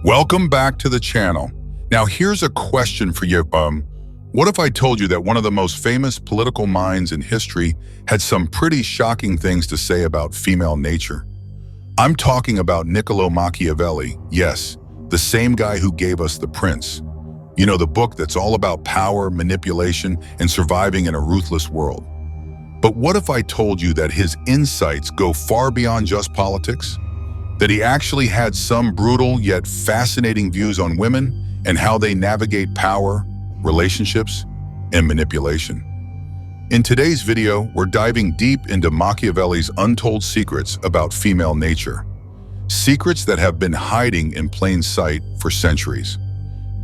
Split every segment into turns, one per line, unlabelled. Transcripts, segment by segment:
Welcome back to the channel. Now here's a question for you. What if I told you that one of the most famous political minds in history had some pretty shocking things to say about female nature? I'm talking about Niccolo Machiavelli. Yes, the same guy who gave us The Prince. You know, the book that's all about power, manipulation, and surviving in a ruthless world. But what if I told you that his insights go far beyond just politics? That he actually had some brutal yet fascinating views on women and how they navigate power, relationships, and manipulation. In today's video, we're diving deep into Machiavelli's untold secrets about female nature. Secrets that have been hiding in plain sight for centuries.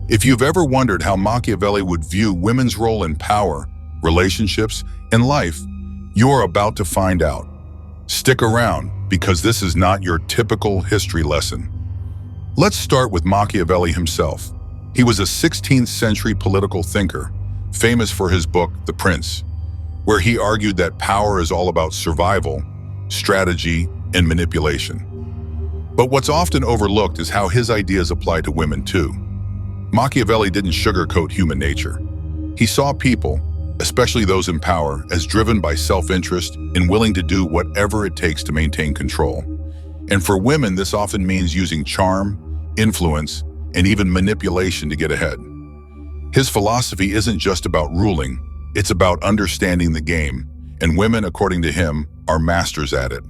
If you've ever wondered how Machiavelli would view women's role in power, relationships, and life, you're about to find out. Stick around, because this is not your typical history lesson. Let's start with Machiavelli himself. He was a 16th century political thinker, famous for his book, The Prince, where he argued that power is all about survival, strategy, and manipulation. But what's often overlooked is how his ideas apply to women too. Machiavelli didn't sugarcoat human nature. He saw people, especially those in power, as driven by self-interest and willing to do whatever it takes to maintain control. And for women, this often means using charm, influence, and even manipulation to get ahead. His philosophy isn't just about ruling, it's about understanding the game, and women, according to him, are masters at it.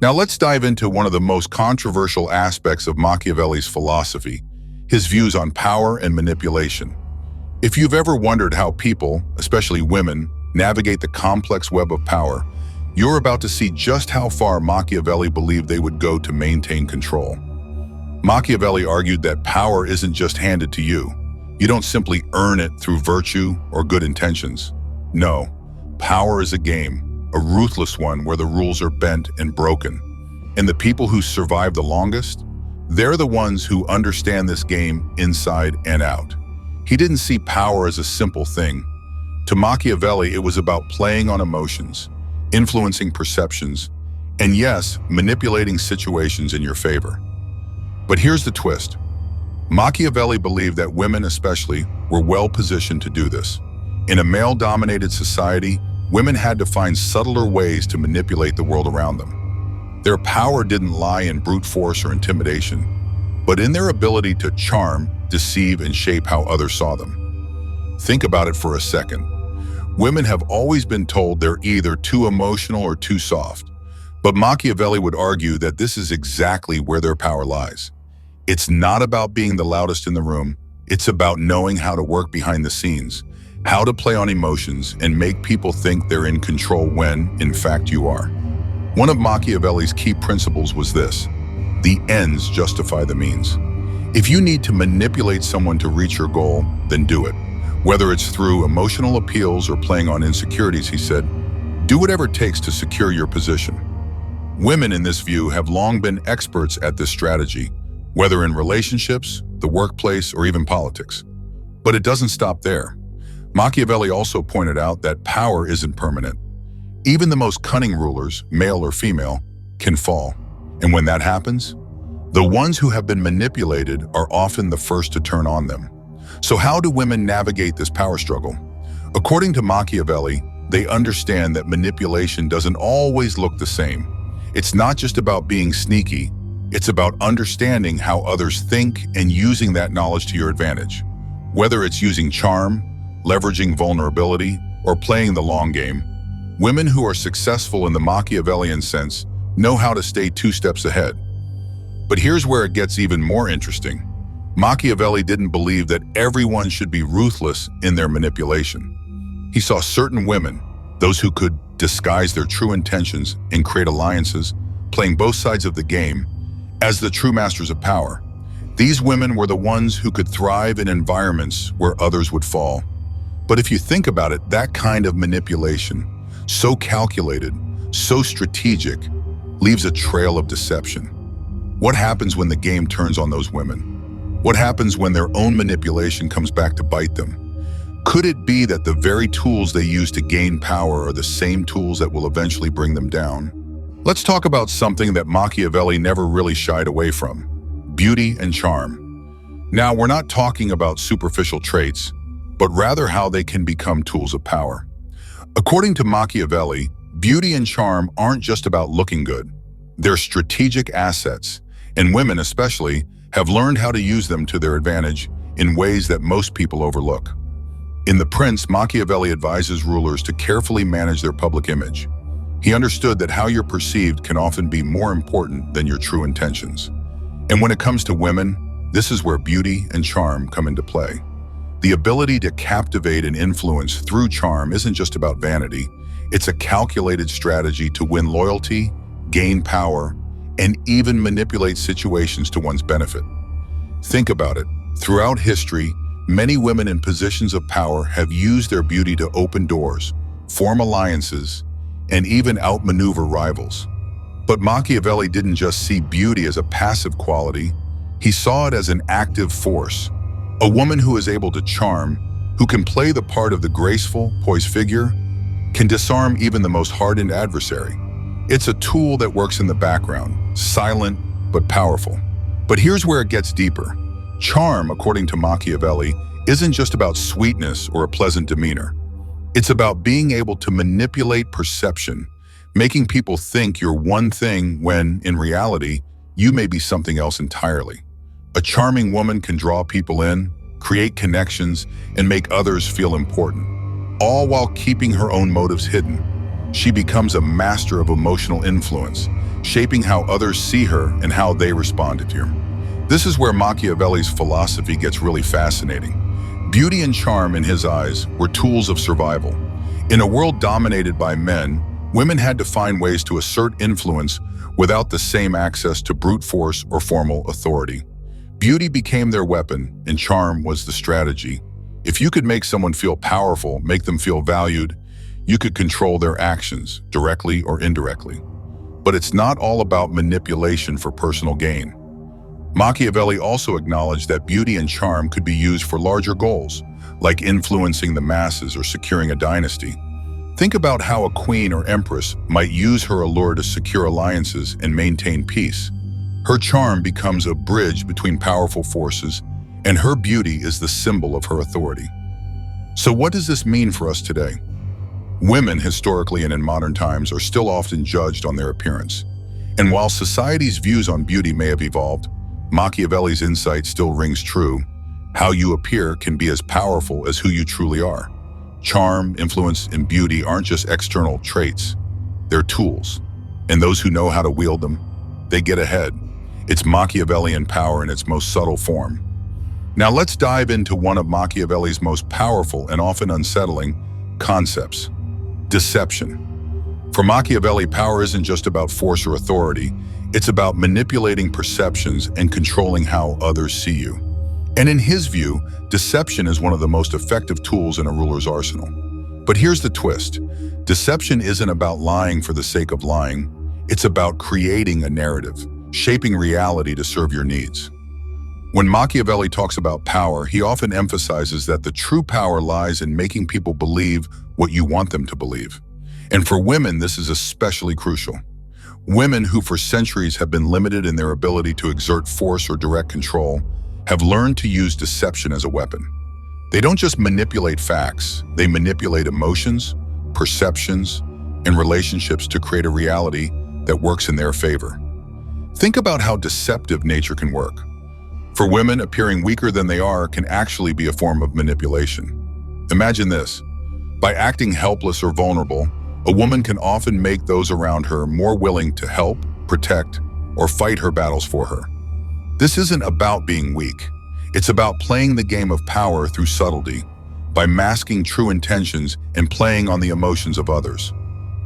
Now let's dive into one of the most controversial aspects of Machiavelli's philosophy, his views on power and manipulation. If you've ever wondered how people, especially women, navigate the complex web of power, you're about to see just how far Machiavelli believed they would go to maintain control. Machiavelli argued that power isn't just handed to you. You don't simply earn it through virtue or good intentions. No, power is a game, a ruthless one where the rules are bent and broken. And the people who survive the longest, they're the ones who understand this game inside and out. He didn't see power as a simple thing. To Machiavelli, it was about playing on emotions, influencing perceptions, and yes, manipulating situations in your favor. But here's the twist. Machiavelli believed that women especially were well-positioned to do this. In a male-dominated society, women had to find subtler ways to manipulate the world around them. Their power didn't lie in brute force or intimidation, but in their ability to charm, deceive, and shape how others saw them. Think about it for a second. Women have always been told they're either too emotional or too soft, but Machiavelli would argue that this is exactly where their power lies. It's not about being the loudest in the room, it's about knowing how to work behind the scenes, how to play on emotions and make people think they're in control when, in fact, you are. One of Machiavelli's key principles was this: the ends justify the means. If you need to manipulate someone to reach your goal, then do it. Whether it's through emotional appeals or playing on insecurities, he said, do whatever it takes to secure your position. Women in this view have long been experts at this strategy, whether in relationships, the workplace, or even politics. But it doesn't stop there. Machiavelli also pointed out that power isn't permanent. Even the most cunning rulers, male or female, can fall. And when that happens, the ones who have been manipulated are often the first to turn on them. So how do women navigate this power struggle? According to Machiavelli, they understand that manipulation doesn't always look the same. It's not just about being sneaky, it's about understanding how others think and using that knowledge to your advantage. Whether it's using charm, leveraging vulnerability, or playing the long game, women who are successful in the Machiavellian sense know how to stay 2 steps ahead. But here's where it gets even more interesting. Machiavelli didn't believe that everyone should be ruthless in their manipulation. He saw certain women, those who could disguise their true intentions and create alliances, playing both sides of the game, as the true masters of power. These women were the ones who could thrive in environments where others would fall. But if you think about it, that kind of manipulation, so calculated, so strategic, leaves a trail of deception. What happens when the game turns on those women? What happens when their own manipulation comes back to bite them? Could it be that the very tools they use to gain power are the same tools that will eventually bring them down? Let's talk about something that Machiavelli never really shied away from: beauty and charm. Now, we're not talking about superficial traits, but rather how they can become tools of power. According to Machiavelli, beauty and charm aren't just about looking good. They're strategic assets, and women especially have learned how to use them to their advantage in ways that most people overlook. In The Prince, Machiavelli advises rulers to carefully manage their public image. He understood that how you're perceived can often be more important than your true intentions. And when it comes to women, this is where beauty and charm come into play. The ability to captivate and influence through charm isn't just about vanity. It's a calculated strategy to win loyalty, gain power, and even manipulate situations to one's benefit. Think about it. Throughout history, many women in positions of power have used their beauty to open doors, form alliances, and even outmaneuver rivals. But Machiavelli didn't just see beauty as a passive quality, he saw it as an active force. A woman who is able to charm, who can play the part of the graceful, poised figure, can disarm even the most hardened adversary. It's a tool that works in the background, silent but powerful. But here's where it gets deeper. Charm, according to Machiavelli, isn't just about sweetness or a pleasant demeanor. It's about being able to manipulate perception, making people think you're one thing when, in reality, you may be something else entirely. A charming woman can draw people in, create connections, and make others feel important, all while keeping her own motives hidden. She becomes a master of emotional influence, shaping how others see her and how they respond to her. This is where Machiavelli's philosophy gets really fascinating. Beauty and charm, in his eyes, were tools of survival. In a world dominated by men, women had to find ways to assert influence without the same access to brute force or formal authority. Beauty became their weapon, and charm was the strategy. If you could make someone feel powerful, make them feel valued, you could control their actions, directly or indirectly. But it's not all about manipulation for personal gain. Machiavelli also acknowledged that beauty and charm could be used for larger goals, like influencing the masses or securing a dynasty. Think about how a queen or empress might use her allure to secure alliances and maintain peace. Her charm becomes a bridge between powerful forces, and her beauty is the symbol of her authority. So what does this mean for us today? Women, historically and in modern times, are still often judged on their appearance. And while society's views on beauty may have evolved, Machiavelli's insight still rings true. How you appear can be as powerful as who you truly are. Charm, influence, and beauty aren't just external traits. They're tools. And those who know how to wield them, they get ahead. It's Machiavellian power in its most subtle form. Now let's dive into one of Machiavelli's most powerful and often unsettling concepts: deception. For Machiavelli, power isn't just about force or authority. It's about manipulating perceptions and controlling how others see you. And in his view, deception is one of the most effective tools in a ruler's arsenal. But here's the twist. Deception isn't about lying for the sake of lying. It's about creating a narrative, shaping reality to serve your needs. When Machiavelli talks about power, he often emphasizes that the true power lies in making people believe what you want them to believe. And for women, this is especially crucial. Women who for centuries have been limited in their ability to exert force or direct control have learned to use deception as a weapon. They don't just manipulate facts, they manipulate emotions, perceptions, and relationships to create a reality that works in their favor. Think about how deceptive nature can work. For women, appearing weaker than they are can actually be a form of manipulation. Imagine this. By acting helpless or vulnerable, a woman can often make those around her more willing to help, protect, or fight her battles for her. This isn't about being weak. It's about playing the game of power through subtlety, by masking true intentions and playing on the emotions of others.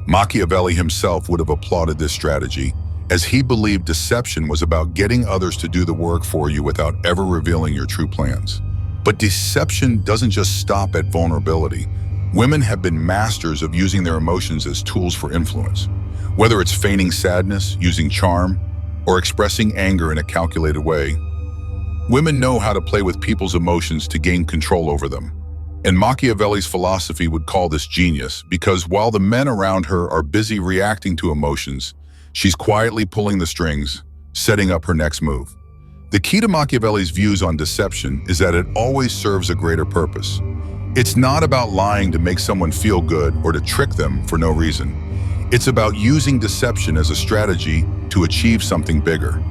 Machiavelli himself would have applauded this strategy, as he believed deception was about getting others to do the work for you without ever revealing your true plans. But deception doesn't just stop at vulnerability. Women have been masters of using their emotions as tools for influence. Whether it's feigning sadness, using charm, or expressing anger in a calculated way, women know how to play with people's emotions to gain control over them. And Machiavelli's philosophy would call this genius, because while the men around her are busy reacting to emotions, she's quietly pulling the strings, setting up her next move. The key to Machiavelli's views on deception is that it always serves a greater purpose. It's not about lying to make someone feel good or to trick them for no reason. It's about using deception as a strategy to achieve something bigger.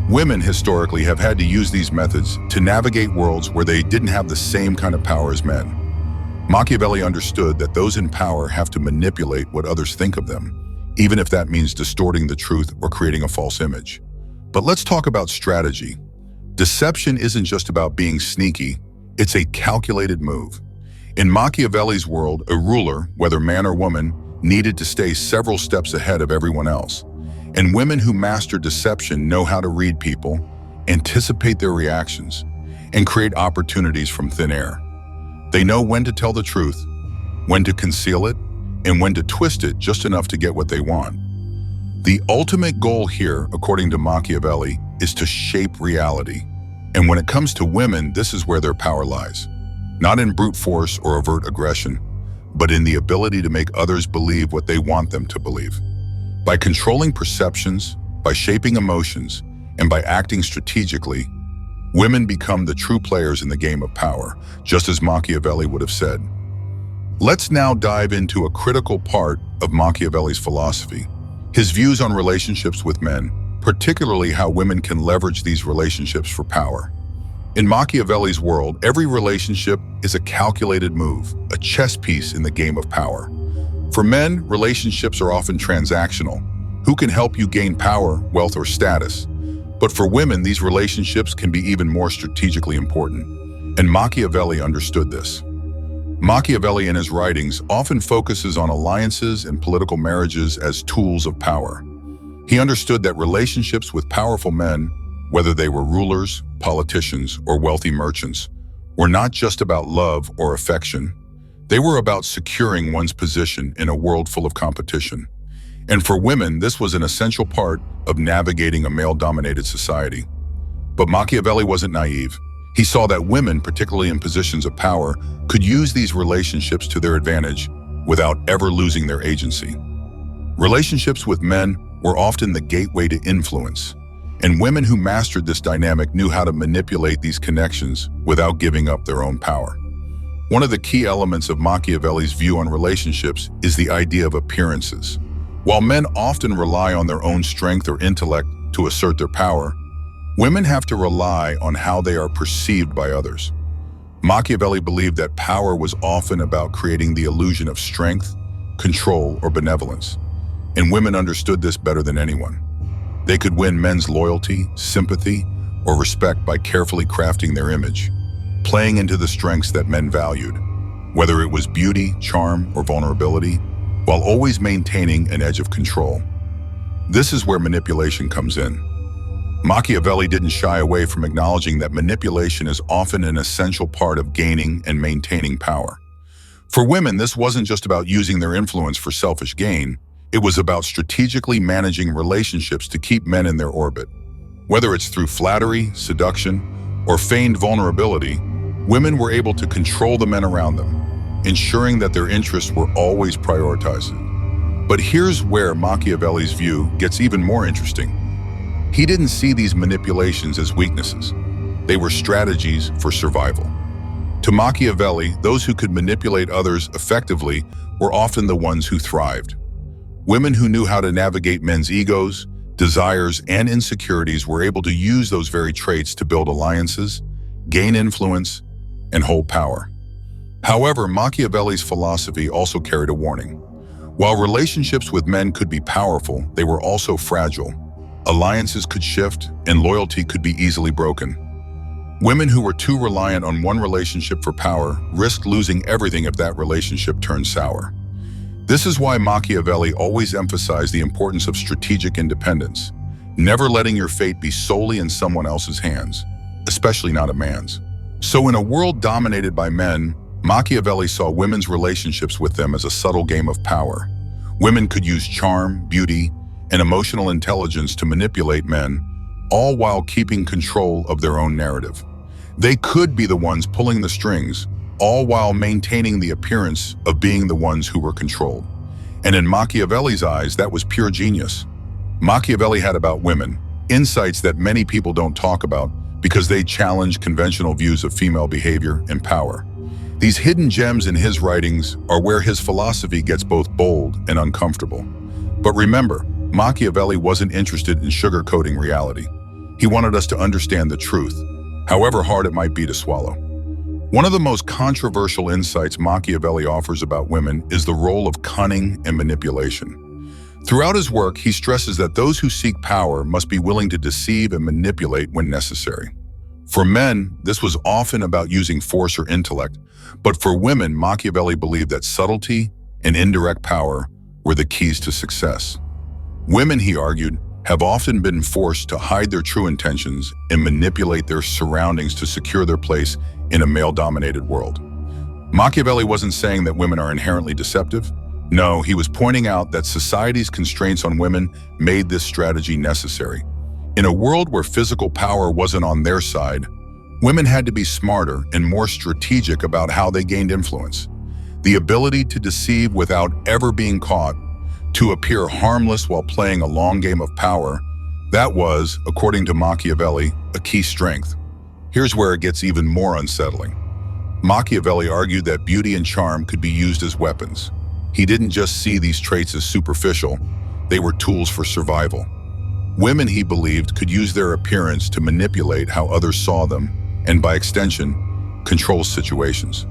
Women historically have had to use these methods to navigate worlds where they didn't have the same kind of power as men. Machiavelli understood that those in power have to manipulate what others think of them, even if that means distorting the truth or creating a false image. But let's talk about strategy. Deception isn't just about being sneaky, it's a calculated move. In Machiavelli's world, a ruler, whether man or woman, needed to stay several steps ahead of everyone else. And women who master deception know how to read people, anticipate their reactions, and create opportunities from thin air. They know when to tell the truth, when to conceal it, and when to twist it just enough to get what they want. The ultimate goal here, according to Machiavelli, is to shape reality. And when it comes to women, this is where their power lies. Not in brute force or overt aggression, but in the ability to make others believe what they want them to believe. By controlling perceptions, by shaping emotions, and by acting strategically, women become the true players in the game of power, just as Machiavelli would have said. Let's now dive into a critical part of Machiavelli's philosophy, his views on relationships with men, particularly how women can leverage these relationships for power. In Machiavelli's world, every relationship is a calculated move, a chess piece in the game of power. For men, relationships are often transactional. Who can help you gain power, wealth, or status? But for women, these relationships can be even more strategically important. And Machiavelli understood this. Machiavelli in his writings often focuses on alliances and political marriages as tools of power. He understood that relationships with powerful men, whether they were rulers, politicians, or wealthy merchants, were not just about love or affection. They were about securing one's position in a world full of competition. And for women, this was an essential part of navigating a male-dominated society. But Machiavelli wasn't naive. He saw that women, particularly in positions of power, could use these relationships to their advantage without ever losing their agency. Relationships with men were often the gateway to influence, and women who mastered this dynamic knew how to manipulate these connections without giving up their own power. One of the key elements of Machiavelli's view on relationships is the idea of appearances. While men often rely on their own strength or intellect to assert their power, women have to rely on how they are perceived by others. Machiavelli believed that power was often about creating the illusion of strength, control, or benevolence, and women understood this better than anyone. They could win men's loyalty, sympathy, or respect by carefully crafting their image, playing into the strengths that men valued, whether it was beauty, charm, or vulnerability, while always maintaining an edge of control. This is where manipulation comes in. Machiavelli didn't shy away from acknowledging that manipulation is often an essential part of gaining and maintaining power. For women, this wasn't just about using their influence for selfish gain. It was about strategically managing relationships to keep men in their orbit. Whether it's through flattery, seduction, or feigned vulnerability, women were able to control the men around them, ensuring that their interests were always prioritized. But here's where Machiavelli's view gets even more interesting. He didn't see these manipulations as weaknesses. They were strategies for survival. To Machiavelli, those who could manipulate others effectively were often the ones who thrived. Women who knew how to navigate men's egos, desires, and insecurities were able to use those very traits to build alliances, gain influence, and hold power. However, Machiavelli's philosophy also carried a warning. While relationships with men could be powerful, they were also fragile. Alliances could shift, and loyalty could be easily broken. Women who were too reliant on one relationship for power risked losing everything if that relationship turned sour. This is why Machiavelli always emphasized the importance of strategic independence, never letting your fate be solely in someone else's hands, especially not a man's. So in a world dominated by men, Machiavelli saw women's relationships with them as a subtle game of power. Women could use charm, beauty, and emotional intelligence to manipulate men, all while keeping control of their own narrative. They could be the ones pulling the strings, all while maintaining the appearance of being the ones who were controlled. And in Machiavelli's eyes, that was pure genius. Machiavelli had about women insights that many people don't talk about, because they challenge conventional views of female behavior and power. These hidden gems in his writings are where his philosophy gets both bold and uncomfortable. But remember, Machiavelli wasn't interested in sugarcoating reality. He wanted us to understand the truth, however hard it might be to swallow. One of the most controversial insights Machiavelli offers about women is the role of cunning and manipulation. Throughout his work, he stresses that those who seek power must be willing to deceive and manipulate when necessary. For men, this was often about using force or intellect, but for women, Machiavelli believed that subtlety and indirect power were the keys to success. Women, he argued, have often been forced to hide their true intentions and manipulate their surroundings to secure their place in a male-dominated world. Machiavelli wasn't saying that women are inherently deceptive. No, he was pointing out that society's constraints on women made this strategy necessary. In a world where physical power wasn't on their side, women had to be smarter and more strategic about how they gained influence. The ability to deceive without ever being caught, to appear harmless while playing a long game of power, that was, according to Machiavelli, a key strength. Here's where it gets even more unsettling. Machiavelli argued that beauty and charm could be used as weapons. He didn't just see these traits as superficial, they were tools for survival. Women, he believed, could use their appearance to manipulate how others saw them, and by extension, control situations.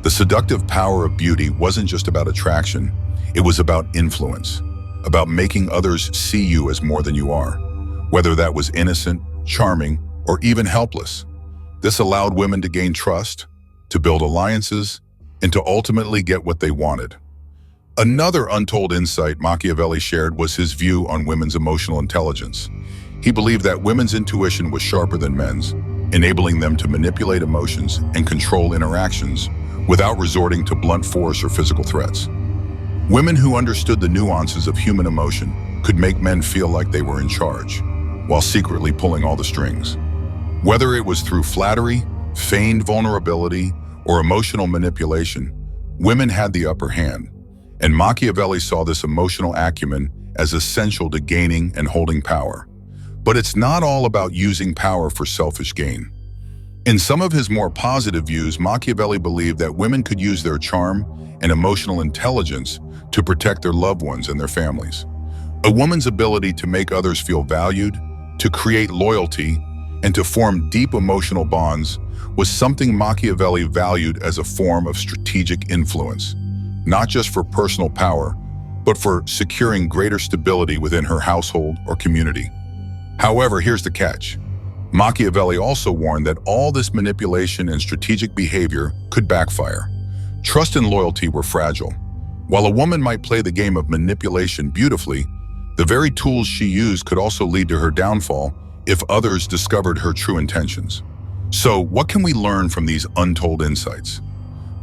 The seductive power of beauty wasn't just about attraction, it was about influence, about making others see you as more than you are, whether that was innocent, charming, or even helpless. This allowed women to gain trust, to build alliances, and to ultimately get what they wanted. Another untold insight Machiavelli shared was his view on women's emotional intelligence. He believed that women's intuition was sharper than men's, enabling them to manipulate emotions and control interactions without resorting to blunt force or physical threats. Women who understood the nuances of human emotion could make men feel like they were in charge, while secretly pulling all the strings. Whether it was through flattery, feigned vulnerability, or emotional manipulation, women had the upper hand, and Machiavelli saw this emotional acumen as essential to gaining and holding power. But it's not all about using power for selfish gain. In some of his more positive views, Machiavelli believed that women could use their charm and emotional intelligence to protect their loved ones and their families. A woman's ability to make others feel valued, to create loyalty, and to form deep emotional bonds was something Machiavelli valued as a form of strategic influence, not just for personal power, but for securing greater stability within her household or community. However, here's the catch. Machiavelli also warned that all this manipulation and strategic behavior could backfire. Trust and loyalty were fragile. While a woman might play the game of manipulation beautifully, the very tools she used could also lead to her downfall if others discovered her true intentions. So, what can we learn from these untold insights?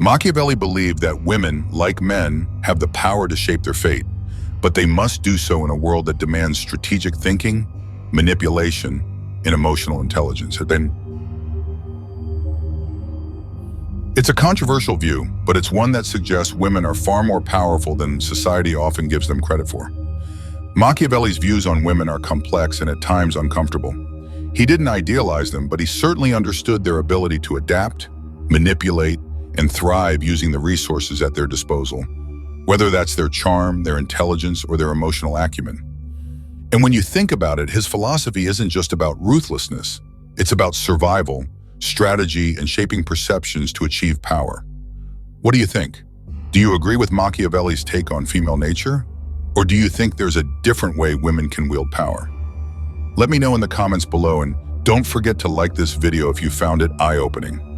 Machiavelli believed that women, like men, have the power to shape their fate, but they must do so in a world that demands strategic thinking, manipulation, and emotional intelligence. It's a controversial view, but it's one that suggests women are far more powerful than society often gives them credit for. Machiavelli's views on women are complex and at times uncomfortable. He didn't idealize them, but he certainly understood their ability to adapt, manipulate, and thrive using the resources at their disposal, whether that's their charm, their intelligence, or their emotional acumen. And when you think about it, his philosophy isn't just about ruthlessness. It's about survival, strategy, and shaping perceptions to achieve power. What do you think? Do you agree with Machiavelli's take on female nature? Or do you think there's a different way women can wield power? Let me know in the comments below, and don't forget to like this video if you found it eye-opening.